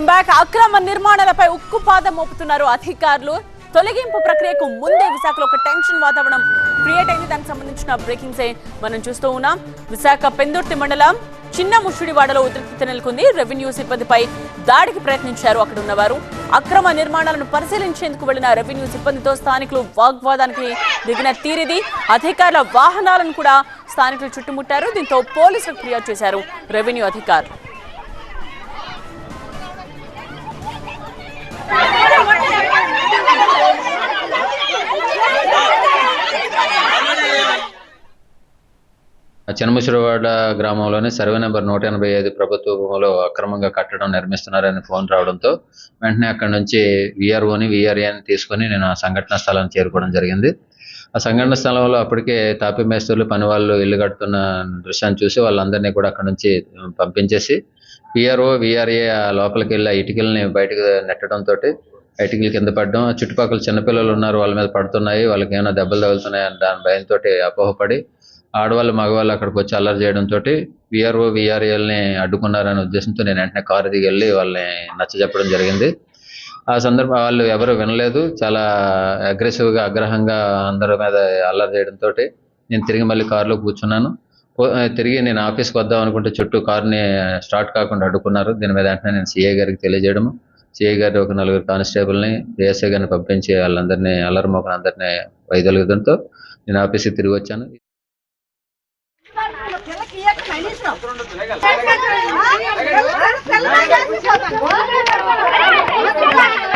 Back అక్రమ నిర్మాణాలపై ఉక్కుపాదం మోపుతున్నారు అధికారులు. తొలగింపు ప్రక్రియకు ముందే విశాఖలో ఒక టెన్షన్ వాతావరణం క్రియేట్ అయింది. దానికి సంబంధించిన బ్రేకింగ్స్ మనం చూస్తూ ఉన్నాం. విశాఖ పెందుర్తి మండలం చిన్న ముషుడివాడలో ఉద్రిక్తత నెలకొంది. రెవెన్యూ సిబ్బందిపై దాడికి ప్రయత్నించారు అక్కడ ఉన్నవారు. అక్రమ నిర్మాణాలను పరిశీలించేందుకు వెళ్లిన రెవెన్యూ సిబ్బందితో స్థానికులు వాగ్వాదానికి దిగిన తీరిది. అధికారుల వాహనాలను కూడా స్థానికులు చుట్టుముట్టారు. దీంతో పోలీసులకు ఫిర్యాదు చేశారు రెవెన్యూ అధికారులు. చిన్నముషిడివాడ గ్రామంలోని సర్వే నెంబర్ 185 ప్రభుత్వ భూమిలో అక్రమంగా కట్టడం నిర్మిస్తున్నారని ఫోన్ రావడంతో వెంటనే అక్కడి నుంచి విఆర్ఓని విఆర్ఏని తీసుకొని నేను ఆ సంఘటన స్థలాన్ని చేరుకోవడం జరిగింది. ఆ సంఘటన స్థలంలో అప్పటికే తాపీ మేస్త్రులు పని వాళ్ళు ఇల్లు కడుతున్న దృశ్యాన్ని చూసి వాళ్ళందరినీ కూడా అక్కడ నుంచి పంపించేసి విఆర్ఓ విఆర్ఏ లోపలికి వెళ్ళి ఇటుకల్ని బయటకు నెట్టడంతో ఇటుకలు కింద పడడం, చుట్టుపక్కల చిన్నపిల్లలు ఉన్నారు, వాళ్ళ మీద పడుతున్నాయి, వాళ్ళకి ఏమైనా దెబ్బలు తగులుతున్నాయని దాని భయంతో అపోహపడి ఆడవాళ్ళు మగవాళ్ళు అక్కడికి వచ్చి అల్లరి చేయడంతో విఆర్ఓ విఆర్ఏల్ని అడ్డుకున్నారనే ఉద్దేశంతో నేను వెంటనే కారు దిగి వెళ్ళి వాళ్ళని నచ్చజెప్పడం జరిగింది. ఆ సందర్భం వాళ్ళు ఎవరు వినలేదు. చాలా అగ్రెసివ్గా ఆగ్రహంగా అందరి మీద అల్లరి చేయడంతో నేను తిరిగి మళ్ళీ కారులో కూర్చున్నాను. తిరిగి నేను ఆఫీస్కి వద్దాం అనుకుంటే చుట్టూ కారుని స్టార్ట్ కాకుండా అడ్డుకున్నారు. దీని మీద వెంటనే నేను సిఐ గారికి తెలియజేయడము, సిఐ గారు ఒక 4 కానిస్టేబుల్ని ఏఎస్ఐ గారిని పంపించి వాళ్ళందరినీ అల్లరి మోకని అందరినీ వైదొలగడంతో నేను ఆఫీస్కి తిరిగి వచ్చాను. Thank you.